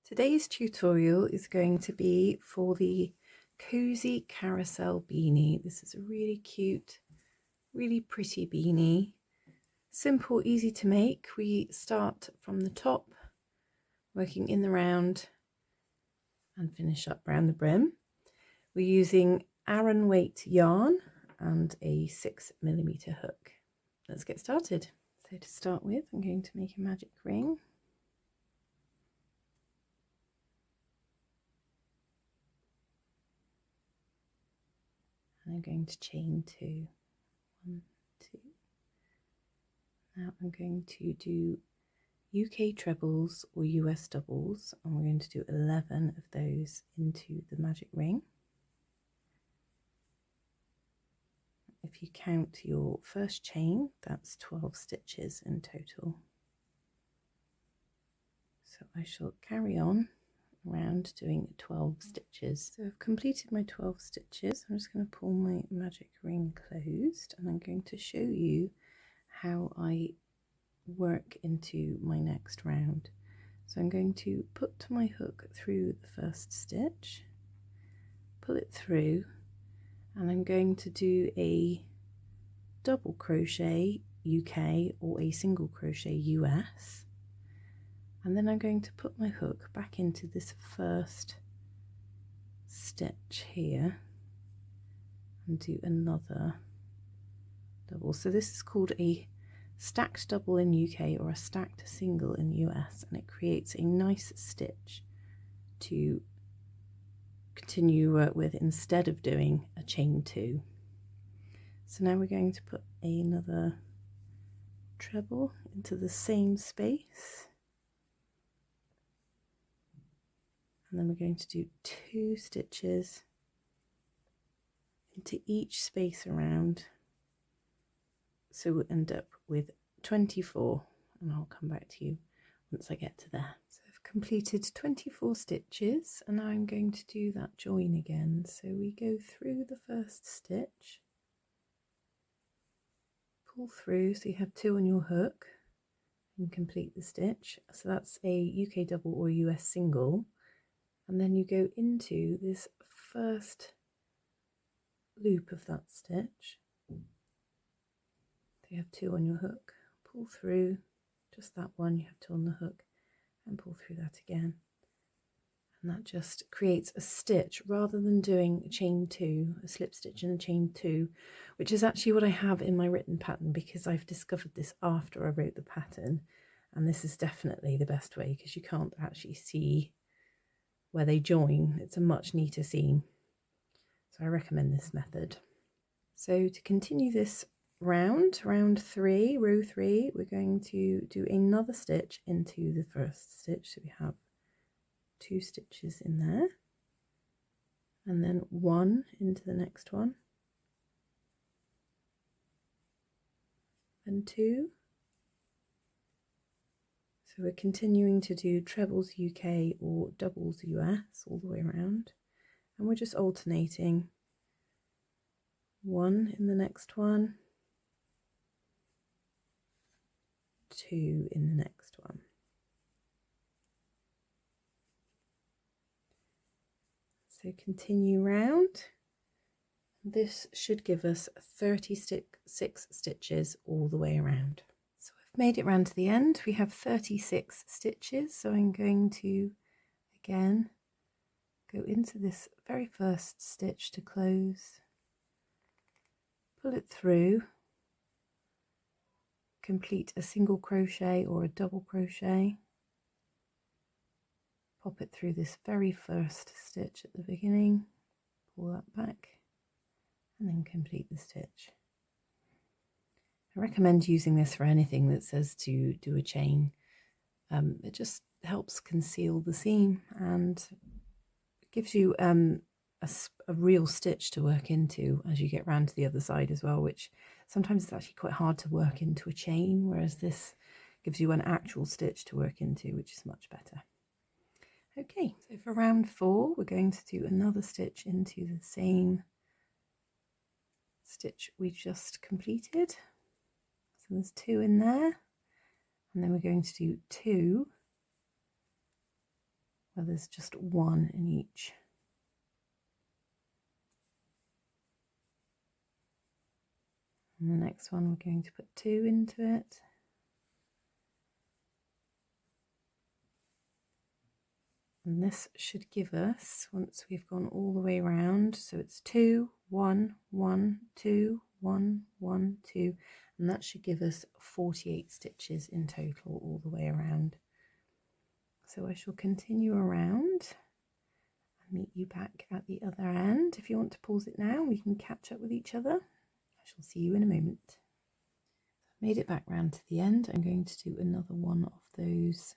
Today's tutorial is going to be for the Cozy Carousel beanie. This is a really cute, really pretty beanie. Simple, easy to make. We start from the top, working in the round and finish up around the brim. We're using Aran weight yarn and a 6mm hook. Let's get started. So to start with, I'm going to make a magic ring. And I'm going to chain 2, 1, 2. Now I'm going to do UK trebles or US doubles, and we're going to do 11 of those into the magic ring. If you count your first chain, that's 12 stitches in total. So I shall carry on around doing 12 stitches. So I've completed my 12 stitches. I'm just going to pull my magic ring closed, and I'm going to show you how I work into my next round. So I'm going to put my hook through the first stitch, pull it through, and I'm going to do a double crochet UK or a single crochet US, and then I'm going to put my hook back into this first stitch here and do another double. So this is called a stacked double in UK or a stacked single in US, and it creates a nice stitch to continue with instead of doing a chain 2. So now we're going to put another treble into the same space, and then we're going to do 2 stitches into each space around, so we'll end up with 24, and I'll come back to you once I get to there. So I've completed 24 stitches, and now I'm going to do that join again. So we go through the first stitch, pull through so you have 2 on your hook and complete the stitch. So that's a UK double or US single, and then you go into this first loop of that stitch. So you have 2 on your hook, pull through just that one, you have 2 on the hook, and pull through that again, and that just creates a stitch rather than doing a chain 2, a slip stitch and a chain 2, which is actually what I have in my written pattern, because I've discovered this after I wrote the pattern, and this is definitely the best way because you can't actually see where they join. It's a much neater seam, so I recommend this method. So to continue this round 3, row 3, we're going to do another stitch into the first stitch. So we have 2 stitches in there, and then 1 into the next one, and 2. So we're continuing to do trebles UK or doubles US all the way around, and we're just alternating 1 in the next one, 2 in the next one. So continue round. This should give us 36 stitches all the way around. So I've made it round to the end. We have 36 stitches, so I'm going to again go into this very first stitch to close, pull it through, complete a single crochet or a double crochet, pop it through this very first stitch at the beginning, pull that back, and then complete the stitch. I recommend using this for anything that says to do a chain. It just helps conceal the seam and gives you a real stitch to work into as you get round to the other side as well, which sometimes it's actually quite hard to work into a chain, whereas this gives you an actual stitch to work into, which is much better. Okay, so for round 4, we're going to do another stitch into the same stitch we just completed. So there's 2 in there, and then we're going to do 2 where there's just one in each. And the next one we're going to put 2 into it. And this should give us, once we've gone all the way around, so it's 2, 1, 1, 2, 1, 1, 2, and that should give us 48 stitches in total all the way around. So I shall continue around and meet you back at the other end. If you want to pause it now, we can catch up with each other. I shall see you in a moment. I've made it back round to the end. I'm going to do another one of those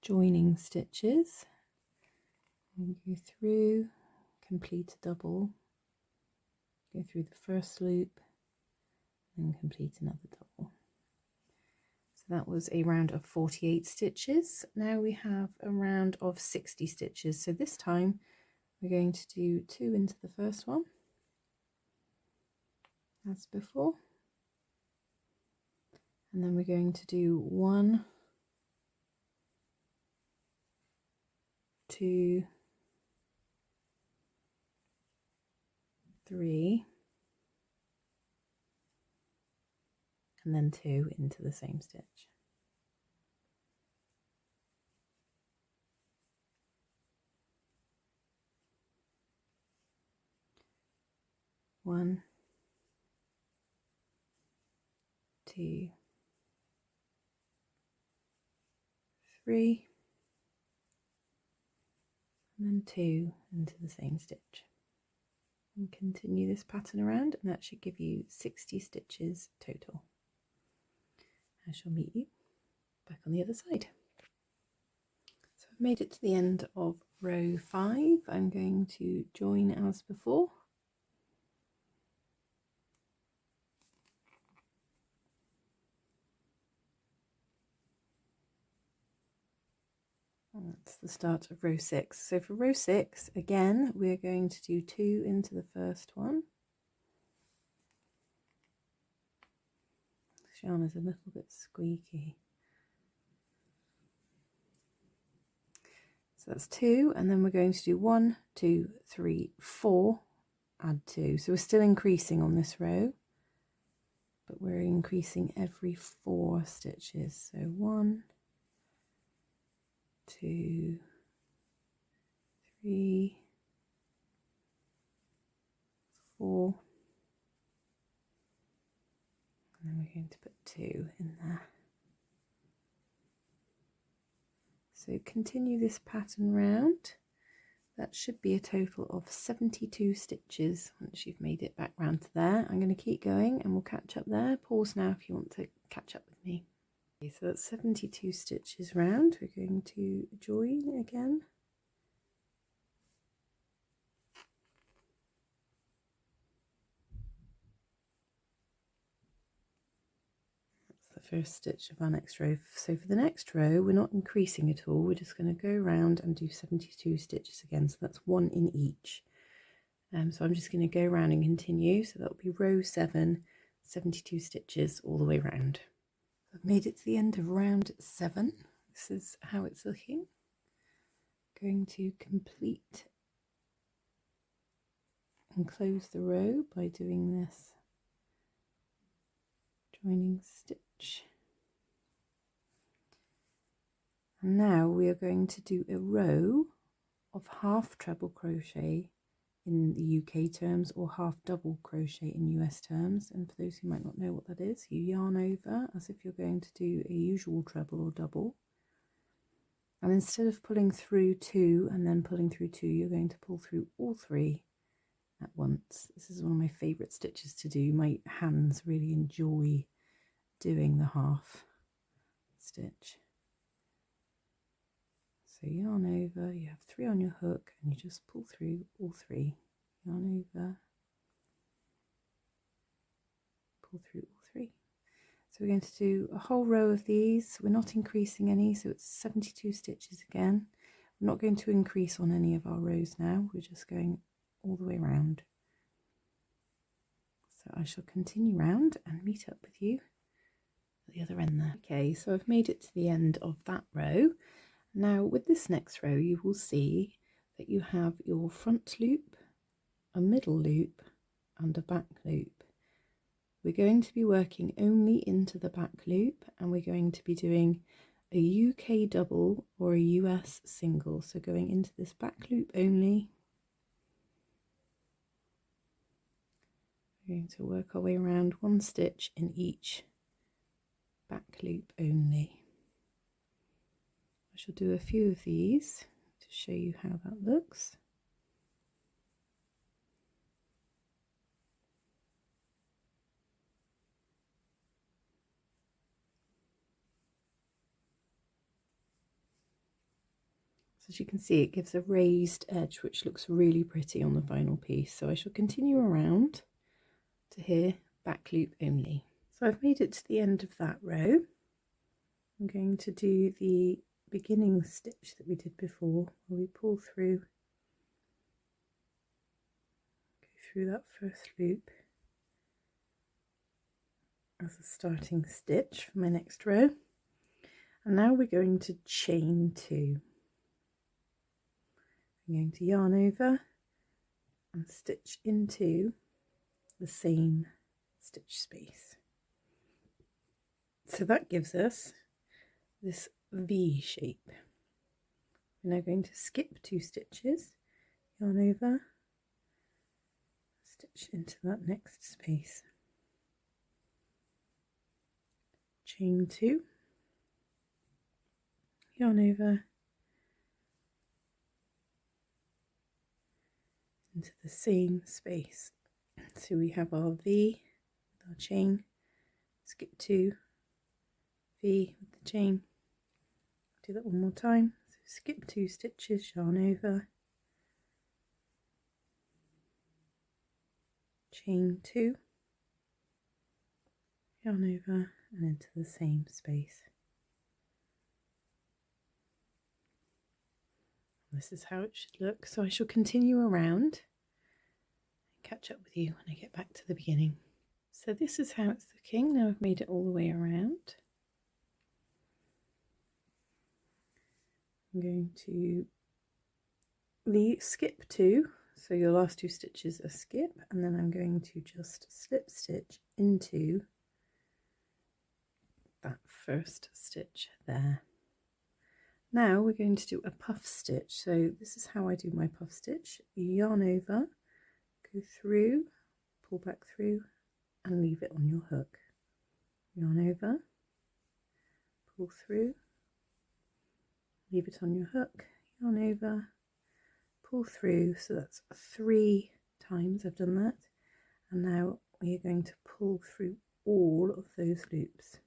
joining stitches and go through, complete a double, go through the first loop and complete another double. So that was a round of 48 stitches. Now we have a round of 60 stitches. So this time we're going to do 2 into the first one as before, and then we're going to do 1, 2, 3, and then 2 into the same stitch. 1, 2, 3, and then 2 into the same stitch. And continue this pattern around, and that should give you 60 stitches total. I shall meet you back on the other side. So I've made it to the end of row 5. I'm going to join as before. That's the start of row 6. So for row 6, again, we're going to do 2 into the first one. This yarn is a little bit squeaky. So that's 2, and then we're going to do 1, 2, 3, 4, add 2. So we're still increasing on this row, but we're increasing every 4 stitches. So 1, 2, 3, 4, and then we're going to put 2 in there. So continue this pattern round. That should be a total of 72 stitches once you've made it back round to there. I'm going to keep going and we'll catch up there. Pause now if you want to catch up with me. Okay, so that's 72 stitches round. We're going to join again. That's the first stitch of our next row. So for the next row, we're not increasing at all. We're just going to go around and do 72 stitches again. So that's 1 in each. So I'm just going to go around and continue. So that will be row 7, 72 stitches all the way around. I've made it to the end of round 7. This is how it's looking. Going to complete and close the row by doing this joining stitch. And now we are going to do a row of half treble crochet in the UK terms, or half double crochet in US terms. And for those who might not know what that is, you yarn over as if you're going to do a usual treble or double, and instead of pulling through 2 and then pulling through 2, you're going to pull through all 3 at once. This is one of my favourite stitches to do. My hands really enjoy doing the half stitch. So yarn over, you have 3 on your hook, and you just pull through all 3. Yarn over, pull through all 3. So we're going to do a whole row of these. We're not increasing any, so it's 72 stitches again. We're not going to increase on any of our rows now. We're just going all the way around. So I shall continue round and meet up with you at the other end there. Okay, so I've made it to the end of that row. Now with this next row you will see that you have your front loop, a middle loop and a back loop. We're going to be working only into the back loop, and we're going to be doing a UK double or a US single. So going into this back loop only, we're going to work our way around one stitch in each back loop only. I shall do a few of these to show you how that looks. As you can see, it gives a raised edge which looks really pretty on the final piece. So I shall continue around to here, back loop only. So I've made it to the end of that row. I'm going to do the beginning stitch that we did before, where we pull through, go through that first loop as a starting stitch for my next row. And now we're going to chain 2. I'm going to yarn over and stitch into the same stitch space. So that gives us this V shape. We're now going to skip 2 stitches, yarn over, stitch into that next space, chain 2, yarn over, into the same space. So we have our V with our chain, skip 2, V with the chain. Do that one more time. So skip 2 stitches, yarn over, chain 2, yarn over and into the same space. This is how it should look. So I shall continue around and catch up with you when I get back to the beginning. So this is how it's looking. Now I've made it all the way around. I'm going to skip 2, so your last 2 stitches are skip, and then I'm going to just slip stitch into that first stitch there. Now we're going to do a puff stitch. So this is how I do my puff stitch. Yarn over, go through, pull back through and leave it on your hook. Yarn over, pull through, leave it on your hook, yarn over, pull through. So that's 3 times I've done that. And now we are going to pull through all of those loops.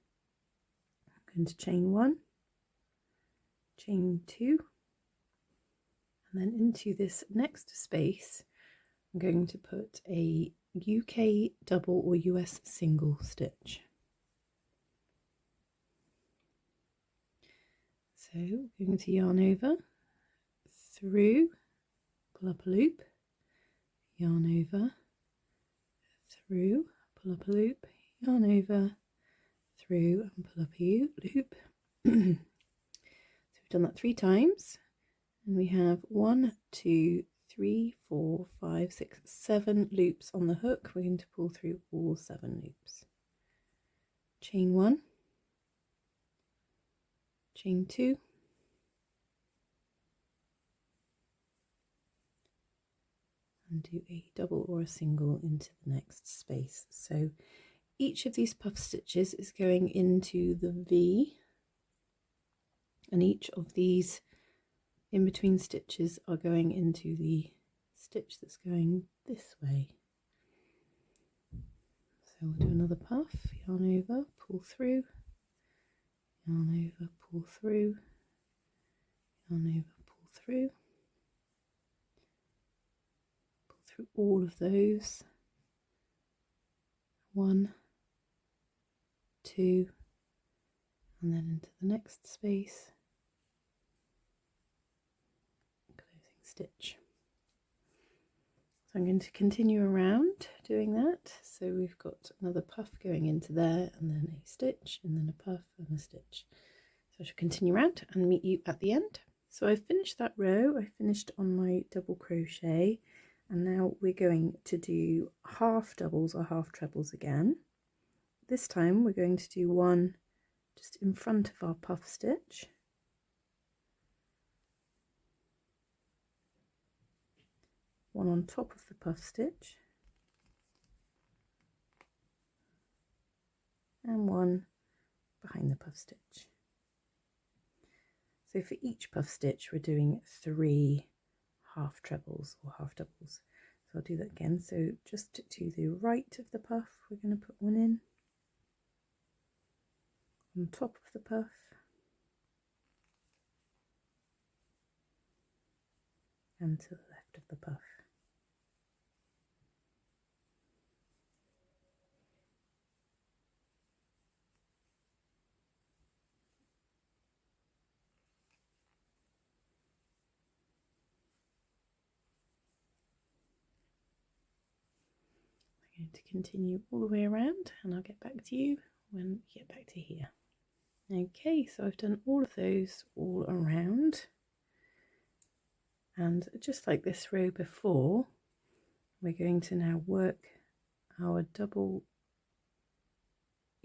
I'm going to chain 1, chain 2, and then into this next space I'm going to put a UK double or US single stitch. So we're going to yarn over, through, pull up a loop, yarn over, through, pull up a loop, yarn over, through and pull up a loop. So we've done that 3 times, and we have 1, 2, 3, 4, 5, 6, 7 loops on the hook. We're going to pull through all 7 loops. Chain 1, chain 2, and do a double or a single into the next space. So each of these puff stitches is going into the V, and each of these in between stitches are going into the stitch that's going this way. So we'll do another puff, yarn over, pull through, yarn over, pull through, yarn over, pull through all of those. 1, 2, and then into the next space, closing stitch. So I'm going to continue around doing that. So we've got another puff going into there, and then a stitch, and then a puff and a stitch. So I shall continue around and meet you at the end. So I've finished that row, I finished on my double crochet, and now we're going to do half doubles or half trebles again. This time we're going to do one just in front of our puff stitch, one on top of the puff stitch, and one behind the puff stitch. So for each puff stitch we're doing 3 half trebles or half doubles. So I'll do that again. So just to the right of the puff we're going to put one in, on top of the puff, and to the left of the puff. I'm going to continue all the way around and I'll get back to you when we get back to here. Okay, so I've done all of those all around, and just like this row before, we're going to now work our double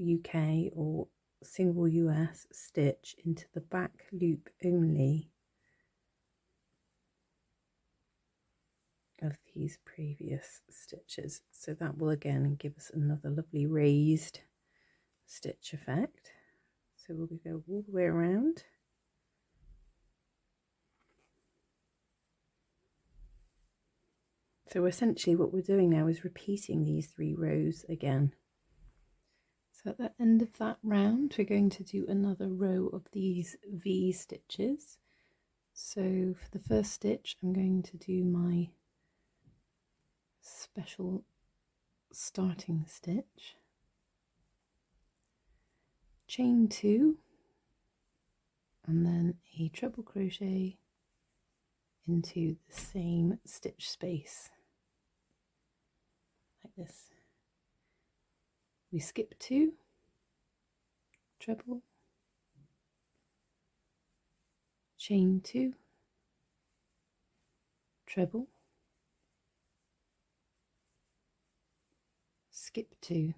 UK or single US stitch into the back loop only of these previous stitches. So that will again give us another lovely raised stitch effect. So we'll go all the way around. So essentially what we're doing now is repeating these 3 rows again. So at the end of that round we're going to do another row of these V stitches. So for the first stitch I'm going to do my special starting stitch, chain 2, and then a treble crochet into the same stitch space like this. We skip 2, treble, chain 2, treble, skip 2.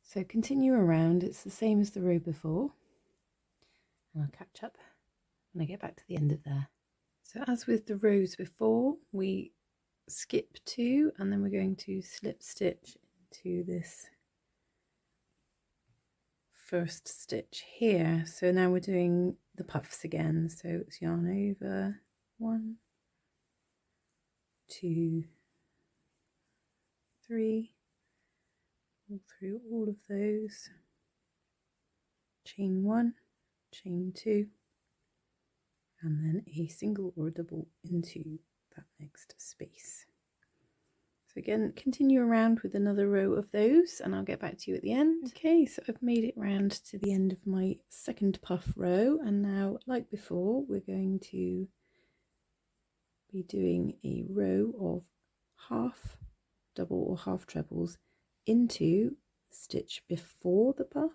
So continue around, it's the same as the row before, and I'll catch up when I get back to the end of there. So as with the rows before, we skip 2 and then we're going to slip stitch into this first stitch here. So now we're doing the puffs again. So it's yarn over, 1, 2, 3, all through all of those, chain 1, chain 2, and then a single or a double into that next space. So again, continue around with another row of those and I'll get back to you at the end. Okay, so I've made it round to the end of my second puff row, and now like before we're going to be doing a row of half double or half trebles into the stitch before the puff,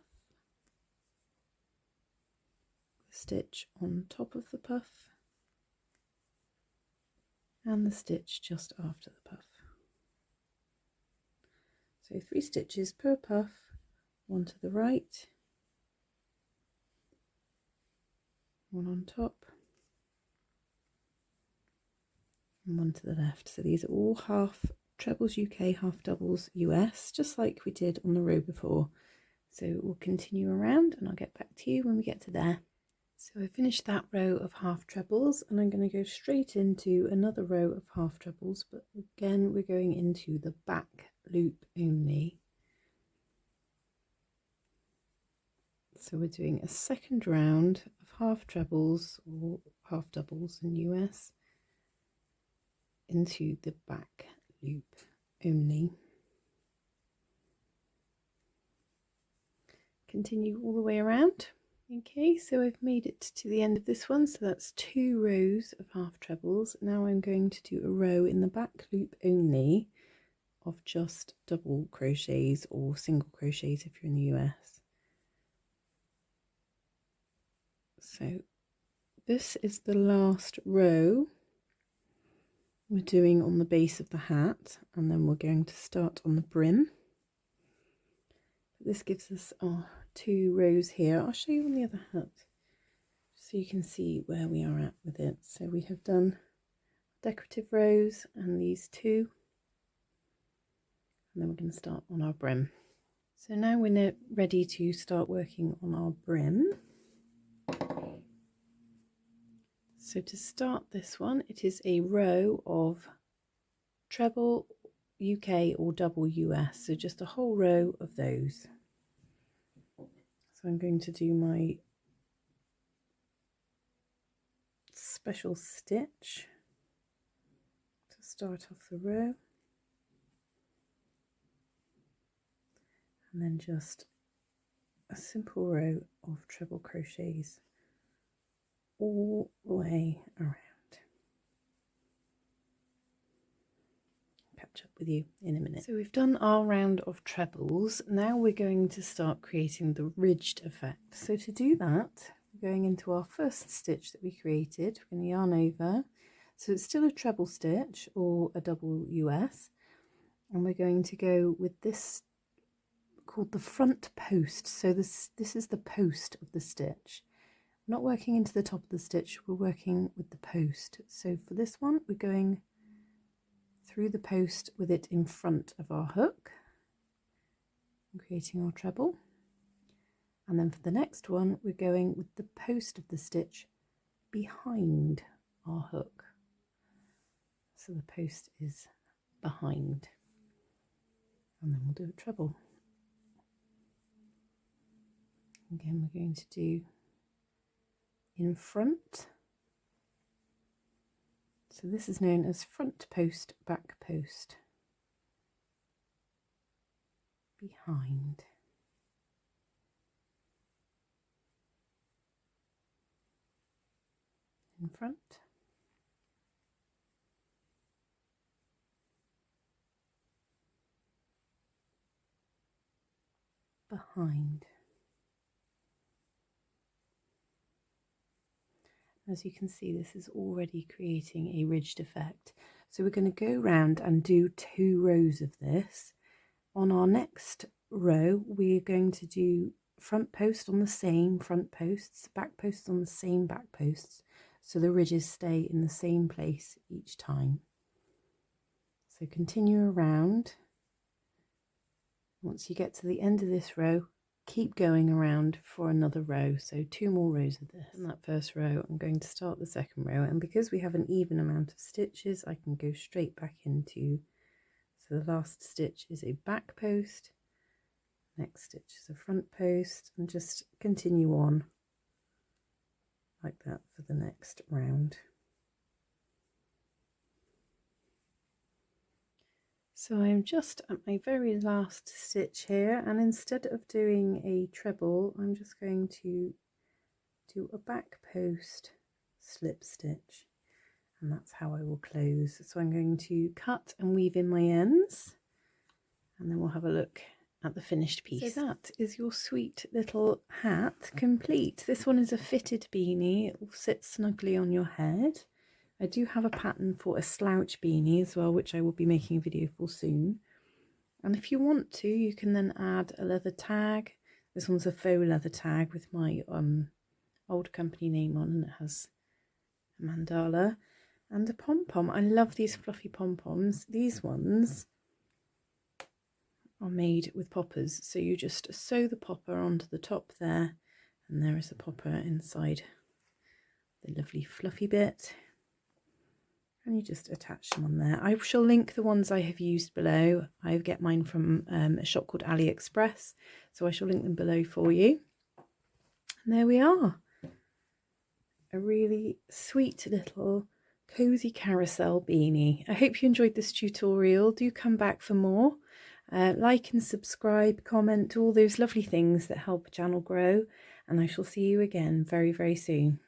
the stitch on top of the puff, and the stitch just after the puff. So 3 stitches per puff, 1 to the right, 1 on top, and 1 to the left. So these are all half trebles UK, half doubles US, just like we did on the row before. So we'll continue around and I'll get back to you when we get to there. So I finished that row of half trebles and I'm going to go straight into another row of half trebles, but again we're going into the back loop only. So we're doing a second round of half trebles or half doubles in US into the back loop only. Continue all the way around. Okay, so I've made it to the end of this one, so that's 2 rows of half trebles. Now I'm going to do a row in the back loop only of just double crochets or single crochets if you're in the US. So this is the last row we're doing on the base of the hat, and then we're going to start on the brim. This gives us our 2 rows here. I'll show you on the other hat so you can see where we are at with it. So we have done decorative rows and these 2, and then we're going to start on our brim. So now we're ready to start working on our brim. So to start this one, it is a row of treble UK or double US, so just a whole row of those. So I'm going to do my special stitch to start off the row, and then just a simple row of treble crochets all the way around. Catch up with you in a minute. So we've done our round of trebles. Now we're going to start creating the ridged effect. So to do that, we're going into our first stitch that we created. We're going to yarn over. So it's still a treble stitch or a double US, and we're going to go with this called the front post. So this is the post of the stitch. We're not working into the top of the stitch, we're working with the post. So for this one, we're going through the post with it in front of our hook and creating our treble. And then for the next one, we're going with the post of the stitch behind our hook. So the post is behind, and then we'll do a treble. Again, we're going to do in front. So this is known as front post, back post, behind. In front. Behind. As you can see, this is already creating a ridged effect. So we're going to go round and do 2 rows of this. On our next row, we're going to do front post on the same front posts, back posts on the same back posts, so the ridges stay in the same place each time. So continue around. Once you get to the end of this row, keep going around for another row, so 2 more rows of this. In that first row, I'm going to start the second row, and because we have an even amount of stitches, I can go straight back into, so the last stitch is a back post, next stitch is a front post, and just continue on like that for the next round. So I'm just at my very last stitch here, and instead of doing a treble, I'm just going to do a back post slip stitch, and that's how I will close. So I'm going to cut and weave in my ends, and then we'll have a look at the finished piece. So that is your sweet little hat complete. This one is a fitted beanie. It will sit snugly on your head. I do have a pattern for a slouch beanie as well, which I will be making a video for soon. And if you want to, you can then add a leather tag. This one's a faux leather tag with my old company name on, and it has a mandala and a pom-pom. I love these fluffy pom-poms. These ones are made with poppers, so you just sew the popper onto the top there, and there is a popper inside the lovely fluffy bit, and you just attach them on there. I shall link the ones I have used below. I get mine from a shop called AliExpress, so I shall link them below for you. And there we are, a really sweet little cozy carousel beanie. I hope you enjoyed this tutorial. Do come back for more. Like and subscribe, comment, all those lovely things that help a channel grow, and I shall see you again very, very soon.